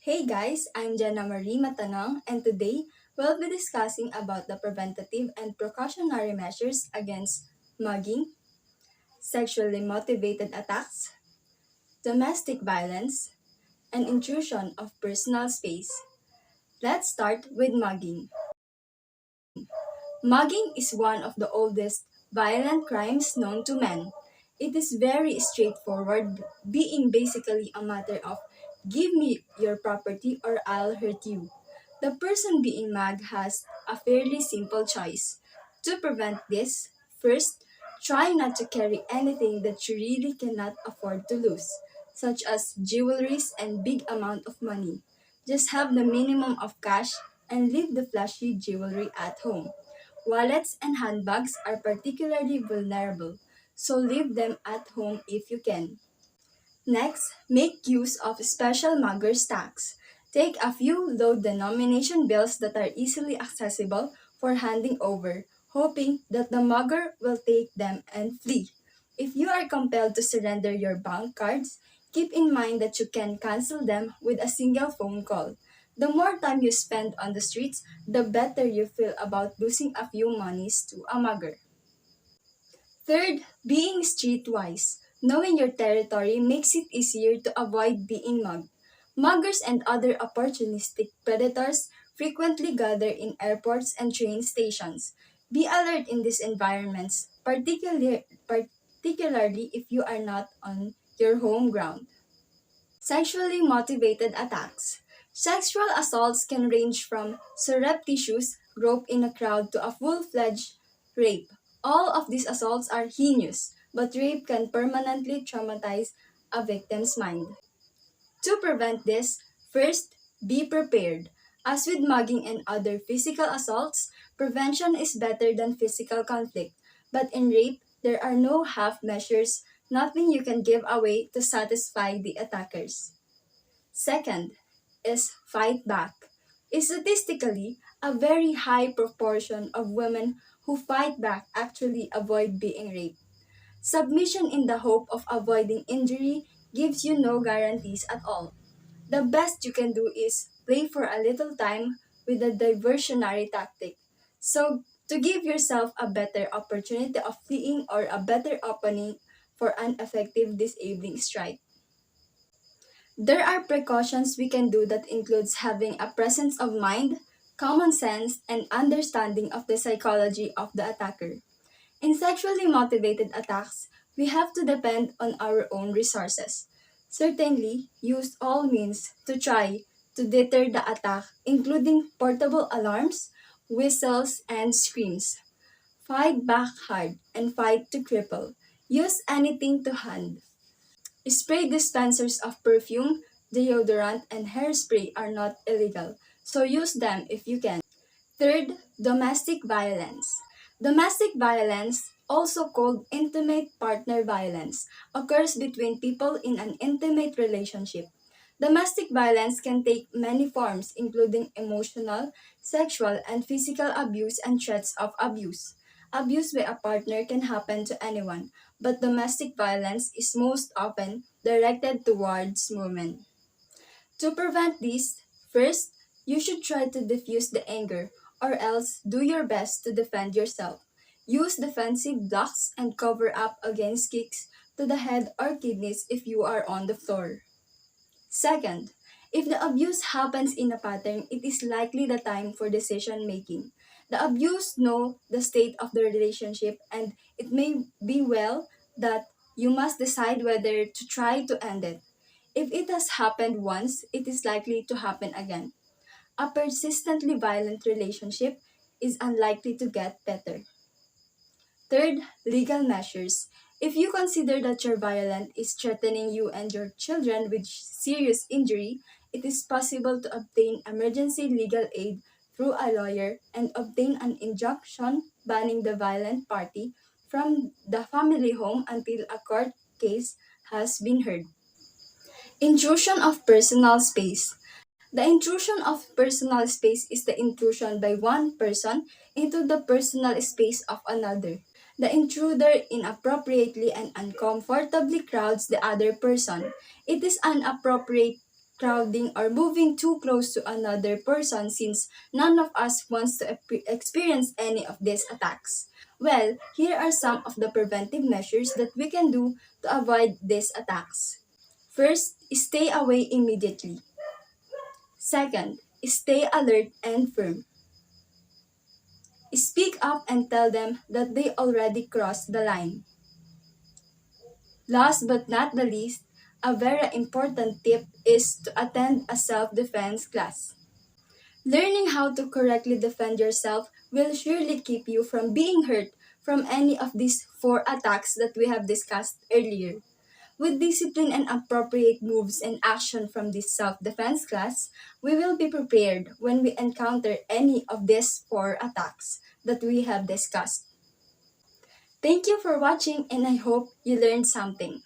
Hey guys, I'm Jenna Marie Matanang and today we'll be discussing about the preventative and precautionary measures against mugging, sexually motivated attacks, domestic violence, and intrusion of personal space. Let's start with mugging. Mugging is one of the oldest violent crimes known to men. It is very straightforward, being basically a matter of give me your property or I'll hurt you. The person being mugged has a fairly simple choice. To prevent this, first, try not to carry anything that you really cannot afford to lose, such as jewelries and big amount of money. Just have the minimum of cash and leave the flashy jewelry at home. Wallets and handbags are particularly vulnerable, so leave them at home if you can. Next, make use of special mugger stacks. Take a few low denomination bills that are easily accessible for handing over, hoping that the mugger will take them and flee. If you are compelled to surrender your bank cards, keep in mind that you can cancel them with a single phone call. The more time you spend on the streets, the better you feel about losing a few monies to a mugger. Third, being streetwise. Knowing your territory makes it easier to avoid being mugged. Muggers and other opportunistic predators frequently gather in airports and train stations. Be alert in these environments, particularly if you are not on your home ground. Sexually motivated attacks. Sexual assaults can range from surreptitious grope in a crowd to a full-fledged rape. All of these assaults are heinous, but rape can permanently traumatize a victim's mind. To prevent this, first, be prepared. As with mugging and other physical assaults, prevention is better than physical conflict. But in rape, there are no half measures, nothing you can give away to satisfy the attackers. Second is fight back. Statistically, a very high proportion of women who fight back actually avoid being raped. Submission in the hope of avoiding injury gives you no guarantees at all. The best you can do is play for a little time with a diversionary tactic. So, to give yourself a better opportunity of fleeing or a better opening for an effective disabling strike. There are precautions we can do that includes having a presence of mind, common sense, and understanding of the psychology of the attacker. In sexually motivated attacks, we have to depend on our own resources. Certainly, use all means to try to deter the attack, including portable alarms, whistles, and screams. Fight back hard and fight to cripple. Use anything to hand. Spray dispensers of perfume, deodorant, and hairspray are not illegal, so use them if you can. Third, domestic violence. Domestic violence, also called intimate partner violence, occurs between people in an intimate relationship. Domestic violence can take many forms, including emotional, sexual, and physical abuse and threats of abuse. Abuse by a partner can happen to anyone, but domestic violence is most often directed towards women. To prevent this, first, you should try to diffuse the anger, or else do your best to defend yourself. Use defensive blocks and cover up against kicks to the head or kidneys if you are on the floor. Second, if the abuse happens in a pattern, it is likely the time for decision making. The abused know the state of the relationship, and it may be well that you must decide whether to try to end it. If it has happened once, it is likely to happen again. A persistently violent relationship is unlikely to get better. Third, legal measures. If you consider that your violent is threatening you and your children with serious injury, it is possible to obtain emergency legal aid through a lawyer and obtain an injunction banning the violent party from the family home until a court case has been heard. Intrusion of personal space. The intrusion of personal space is the intrusion by one person into the personal space of another. The intruder inappropriately and uncomfortably crowds the other person. It is inappropriate crowding, or moving too close to another person since none of us wants to experience any of these attacks. Well, here are some of the preventive measures that we can do to avoid these attacks. First, stay away immediately. Second, stay alert and firm. Speak up and tell them that they already crossed the line. Last but not the least, a very important tip is to attend a self-defense class. Learning how to correctly defend yourself will surely keep you from being hurt from any of these four attacks that we have discussed earlier. With discipline and appropriate moves and action from this self-defense class, we will be prepared when we encounter any of these four attacks that we have discussed. Thank you for watching and I hope you learned something.